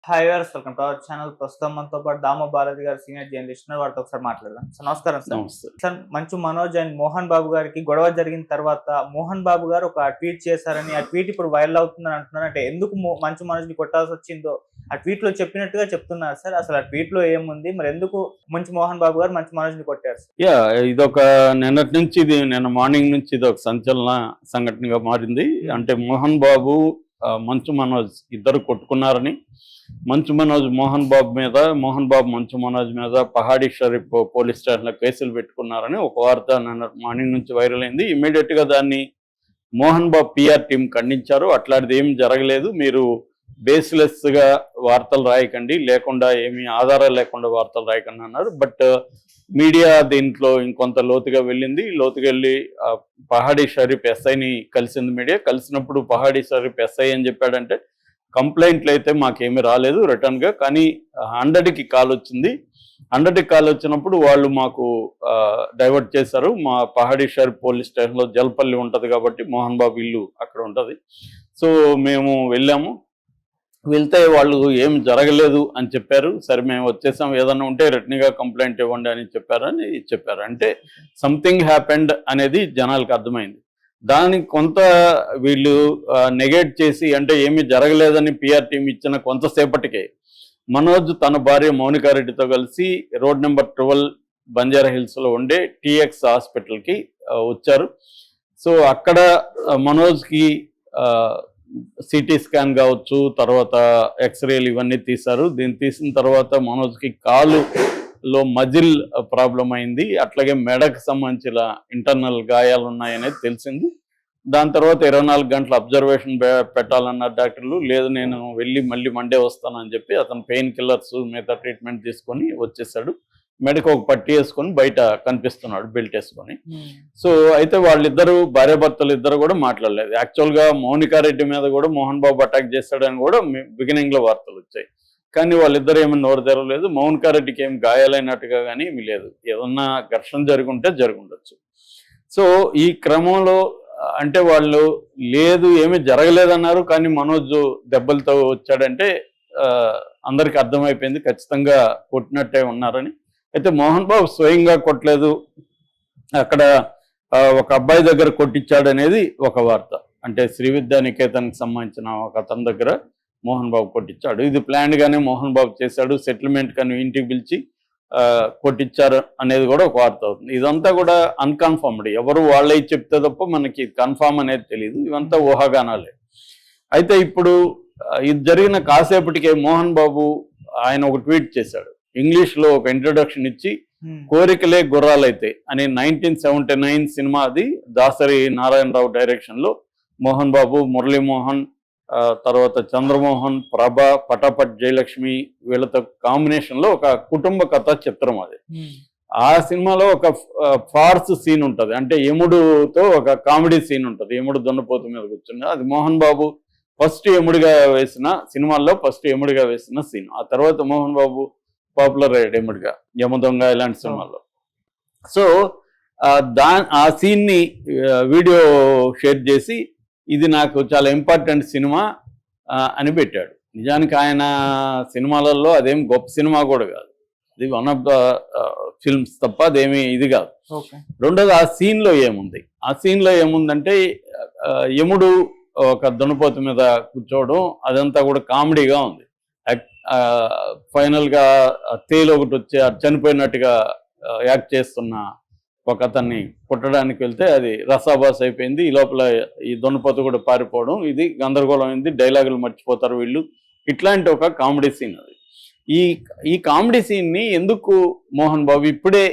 Hi viewers, welcome to our channel. ప్రస్తుతం మనతో పాటు దామో భారతి గారు సీనియర్ జర్నలిస్ట్ ఉన్నారు. వారితో ఒకసారి మాట్లాడదాం. సార్ నమస్కారం. నమస్తే. సార్ మంచు మనోజ్ అండ్ మోహన్ బాబు గారికి గొడవ జరిగిన తర్వాత మోహన్ బాబు గారు ఒక ట్వీట్ చేశారని, ఆ ట్వీట్ ఇప్పుడు వైరల్ అవుతుందని అంటున్నారు. అంటే ఎందుకు మంచు మనోజ్ ని కొట్టాల్సి వచ్చిందో ఆ ట్వీట్ లో చెప్పినట్టుగా చెప్తున్నారు సార్. అసలు ఆ ట్వీట్ లో ఏముంది, మరి ఎందుకు మంచు మోహన్ బాబు గారు మంచు మనోజ్ ని కొట్టారు సార్? ఇదొక నిన్నటి నుంచి నిన్న మార్నింగ్ నుంచి ఇది ఒక సంచలన సంఘటనగా మారింది. అంటే మోహన్ బాబు మంచు మనోజ్ ఇద్దరు కొట్టుకున్నారని, మంచు మనోజ్ మోహన్ బాబు మంచు మనోజ్ మీద పహాడీ షరీఫ్ పోలీస్ స్టేషన్లో కేసులు పెట్టుకున్నారని ఒక వార్త నిన్న మార్నింగ్ నుంచి వైరల్ అయింది. ఇమ్మీడియట్ గా దాన్ని మోహన్ బాబు పిఆర్ టీం ఖండించారు. అట్లాంటిది ఏం జరగలేదు, మీరు బేస్లెస్ గా వార్తలు రాయకండి, లేకుండా ఏమీ ఆధారాలు లేకుండా వార్తలు రాయకండి అన్నారు. బట్ మీడియా దీంట్లో ఇంకొంత లోతుగా వెళ్ళి పహాడీ షరీఫ్ ఎస్ఐని కలిసింది. మీడియా కలిసినప్పుడు పహాడీ షరీఫ్ ఎస్ఐ అని చెప్పాడంటే, కంప్లైంట్లు అయితే మాకేమీ రాలేదు రిటర్న్ గా, కానీ 100కి కాల్ వచ్చింది. 100కి కాల్ వచ్చినప్పుడు వాళ్ళు మాకు డైవర్ట్ చేశారు. మా పహాడీ షరీఫ్ పోలీస్ స్టేషన్లో జల్పల్లి ఉంటుంది కాబట్టి మోహన్ బాబు ఇల్లు అక్కడ ఉంటుంది. సో మేము వెళ్ళాము. వెళ్తే వాళ్ళు ఏం జరగలేదు అని చెప్పారు. సరే మేము వచ్చేసాం, ఏదన్నా ఉంటే రిటర్న్గా కంప్లైంట్ ఇవ్వండి అని చెప్పారు. అంటే సంథింగ్ హ్యాపెండ్ అనేది జనాలకు అర్థమైంది. దానికి కొంత వీళ్ళు నెగేట్ చేసి, అంటే ఏమీ జరగలేదని పిఆర్ టీం ఇచ్చిన కొంతసేపటికే మనోజ్ తన భార్య మౌనికారెడ్డితో కలిసి రోడ్ నెంబర్ 12 బంజారా హిల్స్లో ఉండే టీఎక్స్ హాస్పిటల్కి వచ్చారు. సో అక్కడ మనోజ్కి సిటీ స్కాన్ కావచ్చు, తర్వాత ఎక్స్రేలు ఇవన్నీ తీశారు. దీన్ని తీసిన తర్వాత మనోజ్కి కాలులో మజిల్ ప్రాబ్లం అయింది, అట్లాగే మెడకు సంబంధించిన ఇంటర్నల్ గాయాలు ఉన్నాయనేది తెలిసింది. దాని తర్వాత 24 గంటల అబ్జర్వేషన్ పెట్టాలన్నారు డాక్టర్లు. లేదు, నేను వెళ్ళి మళ్ళీ మండే వస్తానని చెప్పి అతను పెయిన్ కిల్లర్స్ మిగతా ట్రీట్మెంట్ తీసుకొని వచ్చేసాడు. మెడకు ఒక పట్టి వేసుకొని బయట కనిపిస్తున్నాడు, బెల్ట్ వేసుకొని. సో అయితే వాళ్ళిద్దరూ భార్యాభర్తలు ఇద్దరు కూడా మాట్లాడలేదు. యాక్చువల్గా మౌనికారెడ్డి మీద కూడా మోహన్ బాబు అటాక్ చేస్తాడని కూడా బిగినింగ్ లో వార్తలు వచ్చాయి, కానీ వాళ్ళిద్దరు ఏమీ నోరు తెరవలేదు. మౌనికారెడ్డికి ఏం గాయాలైనట్టుగా కానీ ఏమీ లేదు. ఏదన్నా ఘర్షణ జరుగుండొచ్చు. సో ఈ క్రమంలో అంటే వాళ్ళు లేదు ఏమీ జరగలేదన్నారు, కానీ మనోజ్ దెబ్బలతో వచ్చాడంటే అందరికి అర్థమైపోయింది ఖచ్చితంగా కొట్టినట్టే ఉన్నారని. అయితే మోహన్ బాబు స్వయంగా కొట్టలేదు, అక్కడ ఒక అబ్బాయి దగ్గర కొట్టించాడు అనేది ఒక వార్త. అంటే శ్రీ విద్యా నికేతన్కి సంబంధించిన ఒక అతని దగ్గర మోహన్ బాబు కొట్టించాడు. ఇది ప్లాన్ గానే మోహన్ బాబు చేశాడు. సెటిల్మెంట్ కానీ ఇంటికి పిలిచి కొట్టించారు అనేది కూడా ఒక వార్త అవుతుంది. ఇదంతా కూడా అన్కన్ఫర్మ్డ్, ఎవరు వాళ్ళే చెప్తే తప్ప మనకి కన్ఫామ్ అనేది తెలియదు. ఇవంతా ఊహాగానాలే. అయితే ఇప్పుడు ఇది జరిగిన కాసేపటికే మోహన్ బాబు ఆయన ఒక ట్వీట్ చేశాడు. ఇంగ్లీష్లో ఒక ఇంట్రొడక్షన్ ఇచ్చి, కోరికలే గుర్రాలైతే అని 1979 సినిమా, అది దాసరి నారాయణరావు డైరెక్షన్లో మోహన్ బాబు, మురళీమోహన్, తర్వాత చంద్రమోహన్, ప్రభ, పటాపట్ జయలక్ష్మి వీళ్ళతో కాంబినేషన్లో ఒక కుటుంబ కథ చిత్రం అది. ఆ సినిమాలో ఒక ఫార్స్ సీన్ ఉంటుంది, అంటే యముడుతో ఒక కామెడీ సీన్ ఉంటుంది. యముడు దున్నపోతు మీద కూర్చుని, అది మోహన్ బాబు ఫస్ట్ యముడిగా వేసిన సినిమాల్లో ఫస్ట్ యముడిగా వేసిన సీన్. ఆ తర్వాత మోహన్ బాబు పాపులర్ అయ్యాడు యముడిగా, యమదొంగ ఇలాంటి సినిమాల్లో. సో ఆ సీన్ని వీడియో షేర్ చేసి, ఇది నాకు చాలా ఇంపార్టెంట్ సినిమా అని పెట్టాడు. నిజానికి ఆయన సినిమాలలో అదేం గొప్ప సినిమా కూడా కాదు, అది వన్ ఆఫ్ ద ఫిల్మ్స్ తప్ప అదేమి ఇది కాదు. రెండోది, ఆ సీన్లో ఏముందంటే యముడు ఒక దున్నపోతు మీద కూర్చోవడం, అదంతా కూడా కామెడీగా ఉంది. ఫైనల్గా తేలు ఒకటి వచ్చి చనిపోయినట్టుగా యాక్ట్ చేస్తున్న ఒక అతన్ని కొట్టడానికి వెళ్తే అది రసాబాస్ అయిపోయింది. ఈ లోపల ఈ దున్నపోతు కూడా పారిపోవడం, ఇది గందరగోళం అయింది. డైలాగులు మర్చిపోతారు వీళ్ళు, ఇట్లాంటి ఒక కామెడీ సీన్ అది. ఈ కామెడీ సీన్ని ఎందుకు మోహన్ బాబు ఇప్పుడే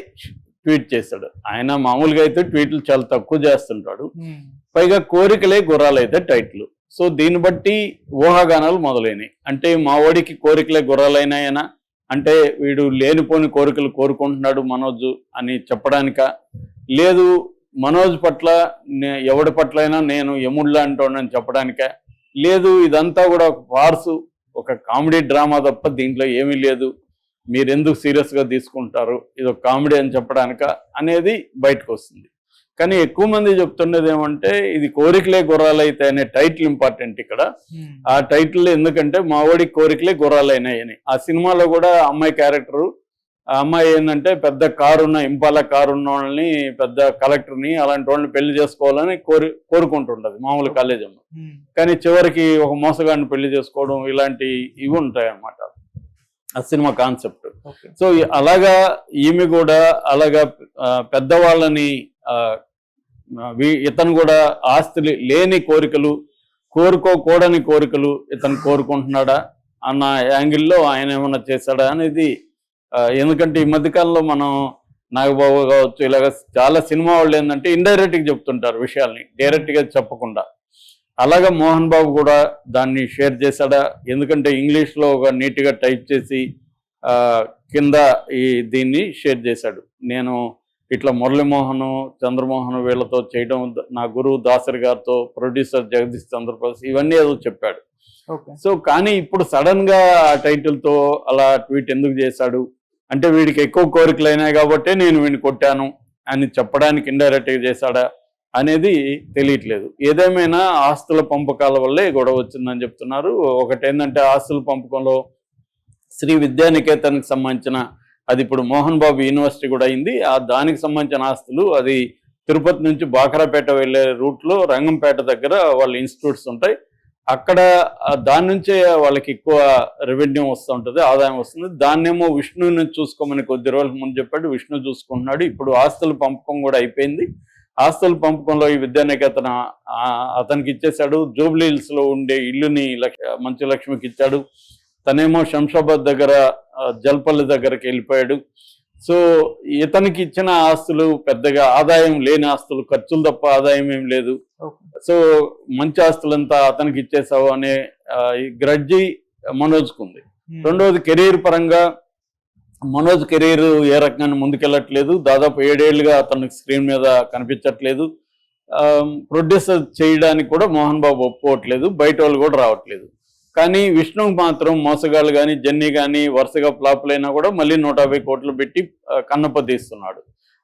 ట్వీట్ చేశాడు? ఆయన మామూలుగా అయితే ట్వీట్లు చాలా తక్కువ చేస్తుంటాడు, పైగా కోరికలే గుర్రాలైతే టైటిల్. సో దీన్ని బట్టి ఊహాగానాలు మొదలైనవి. అంటే మా వాడికి కోరికలే గుర్రాలైనాయనా, అంటే వీడు లేనిపోని కోరికలు కోరుకుంటున్నాడు మనోజ్ అని చెప్పడానిక, లేదు మనోజ్ పట్ల ఎవడి పట్లైనా నేను యముడిలా అంటానని చెప్పడానిక, లేదు ఇదంతా కూడా ఒక ఫార్సు, ఒక కామెడీ డ్రామా తప్ప దీంట్లో ఏమీ లేదు, మీరెందుకు సీరియస్గా తీసుకుంటారు, ఇది ఒక కామెడీ అని చెప్పడానిక అనేది బయటకు వస్తుంది. కానీ ఎక్కువ మంది చెప్తున్నది ఏమంటే ఇది కోరికలే గుర్రాలైతే అనే టైటిల్ ఇంపార్టెంట్ ఇక్కడ. ఆ టైటిల్ ఎందుకంటే మావాడి కోరికలే గుర్రాలైనాయని. ఆ సినిమాలో కూడా అమ్మాయి క్యారెక్టరు, ఆ అమ్మాయి ఏంటంటే పెద్ద కారున్న ఇంపాలా కారున్న వాళ్ళని, పెద్ద కలెక్టర్ని అలాంటి వాళ్ళని పెళ్లి చేసుకోవాలని కోరుకుంటుంటది మామూలు కాలేజ్ అమ్మ. కానీ చివరికి ఒక మోసగాడిని పెళ్లి చేసుకోవడం ఇలాంటి ఇవి ఉంటాయి అన్నమాట ఆ సినిమా కాన్సెప్ట్. సో అలాగా ఈమె కూడా అలాగా పెద్దవాళ్ళని ఇతను కూడా ఆస్తులు లేని కోరికలు, కోరుకోకూడని కోరికలు ఇతను కోరుకుంటున్నాడా అన్న యాంగిల్లో ఆయన ఏమన్నా చేశాడా అనేది. ఎందుకంటే ఈ మధ్యకాలంలో మనం నాగబాబు కావచ్చు ఇలాగ చాలా సినిమా వాళ్ళు ఏంటంటే ఇండైరెక్ట్గా చెప్తుంటారు విషయాల్ని, డైరెక్ట్గా చెప్పకుండా. అలాగా మోహన్ బాబు కూడా దాన్ని షేర్ చేశాడా? ఎందుకంటే ఇంగ్లీష్లో ఒక నీట్గా టైప్ చేసి కింద దీన్ని షేర్ చేశాడు. నేను ఇట్లా మురళీమోహన్, చంద్రమోహన్ వీళ్ళతో చేయడం, నా గురువు దాసరి గారితో, ప్రొడ్యూసర్ జగదీష్ చంద్రప్రసాద్, ఇవన్నీ ఏదో చెప్పాడు. సో కానీ ఇప్పుడు సడన్ గా ఆ టైటిల్తో అలా ట్వీట్ ఎందుకు చేశాడు అంటే వీడికి ఎక్కువ కోరికలు అయినాయి కాబట్టి నేను వీడిని కొట్టాను అని చెప్పడానికి ఇండైరెక్ట్గా చేశాడా అనేది తెలియట్లేదు. ఏదేమైనా ఆస్తుల పంపకాల వల్లే గొడవ వచ్చిందని చెప్తున్నారు. ఒకటి ఏంటంటే ఆస్తుల పంపకంలో శ్రీ విద్యానికేతన్కి సంబంధించిన, అది ఇప్పుడు మోహన్ బాబు యూనివర్సిటీ కూడా అయింది, దానికి సంబంధించిన ఆస్తులు అది తిరుపతి నుంచి బాకరాపేట వెళ్ళే రూట్లో రంగంపేట దగ్గర వాళ్ళ ఇన్స్టిట్యూట్స్ ఉంటాయి. అక్కడ దాని నుంచే వాళ్ళకి ఎక్కువ రెవెన్యూ వస్తుంటుంది, ఆదాయం వస్తుంది. దాన్నేమో విష్ణుని చూసుకోమని కొద్ది రోజుల ముందు చెప్పాడు, విష్ణు చూసుకుంటున్నాడు. ఇప్పుడు ఆస్తుల పంపకం కూడా అయిపోయింది. ఆస్తుల పంపకంలో ఈ విద్యానికేతన అతనికి ఇచ్చేశాడు. జూబ్లీ హిల్స్ లో ఉండే ఇల్లుని మంచు లక్ష్మికి ఇచ్చాడు. తనేమో శంషాబాద్ దగ్గర జల్పల్లి దగ్గరికి వెళ్ళిపోయాడు. సో ఇతనికి ఇచ్చిన ఆస్తులు పెద్దగా ఆదాయం లేని ఆస్తులు, ఖర్చులు తప్ప ఆదాయం ఏం లేదు. సో మంచి ఆస్తులంతా అతనికి ఇచ్చేసావు అనే గ్రడ్జి మనోజ్కు ఉంది. రెండవది కెరీర్ పరంగా మనోజ్ కెరీర్ ఏ రకంగా ముందుకెళ్ళట్లేదు. దాదాపు 7 ఏళ్లుగా అతనికి స్క్రీన్ మీద కనిపించట్లేదు. ప్రొడ్యూసర్ చేయడానికి కూడా మోహన్ బాబు ఒప్పుకోవట్లేదు, బయట వాళ్ళు కూడా రావట్లేదు. కానీ విష్ణుకు మాత్రం మోసగాళ్ళు కానీ జెన్నీ కానీ వరుసగా ఫ్లాపులైనా కూడా మళ్ళీ 150 కోట్లు పెట్టి కన్నప్ప తీస్తున్నాడు.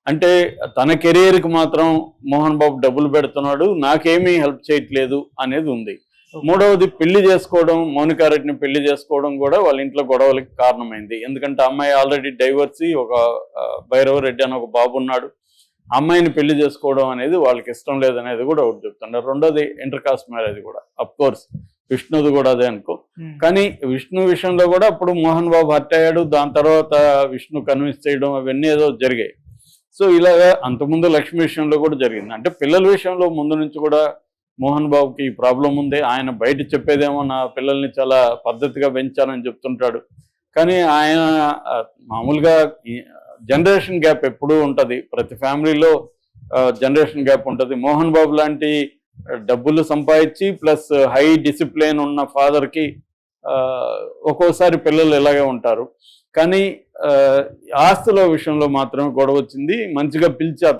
అంటే తన కెరీర్కి మాత్రం మోహన్ బాబు డబ్బులు పెడుతున్నాడు, నాకేమీ హెల్ప్ చేయట్లేదు అనేది ఉంది. మూడవది పెళ్లి చేసుకోవడం, మౌనికారెడ్డిని పెళ్లి చేసుకోవడం కూడా వాళ్ళ ఇంట్లో గొడవలకి కారణమైంది. ఎందుకంటే అమ్మాయి ఆల్రెడీ డైవర్సీ, ఒక భైరవ రెడ్డి అని ఒక బాబు ఉన్నాడు. అమ్మాయిని పెళ్లి చేసుకోవడం అనేది వాళ్ళకి ఇష్టం లేదనేది కూడా ఒకటి చెప్తున్నారు. రెండోది ఇంటర్ కాస్ట్ మ్యారేజ్ కూడా, అఫ్ కోర్స్ విష్ణుది కూడా అదే అనుకో. కానీ విష్ణు విషయంలో కూడా అప్పుడు మోహన్ బాబు హర్ట్ అయ్యాడు, దాని తర్వాత విష్ణు కన్విన్స్ చేయడం అవన్నీ ఏదో జరిగాయి. సో ఇలాగా అంతకుముందు లక్ష్మి విషయంలో కూడా జరిగింది. అంటే పిల్లల విషయంలో ముందు నుంచి కూడా మోహన్ బాబుకి ఈ ప్రాబ్లం ఉంది. ఆయన బయట చెప్పేదేమో నా పిల్లల్ని చాలా పద్ధతిగా పెంచానని చెప్తుంటాడు. కానీ ఆయన మామూలుగా జనరేషన్ గ్యాప్ ఎప్పుడూ ఉంటుంది, ప్రతి ఫ్యామిలీలో జనరేషన్ గ్యాప్ ఉంటుంది. మోహన్ బాబు లాంటి డబ్బులు సంపాదించి ప్లస్ హై డిసిప్లిన్ ఉన్న ఫాదర్కి ఒక్కోసారి పిల్లలు ఇలాగే ఉంటారు. కానీ ఆస్తుల విషయంలో మాత్రమే గొడవ వచ్చింది. మంచిగా పిలిచి అతను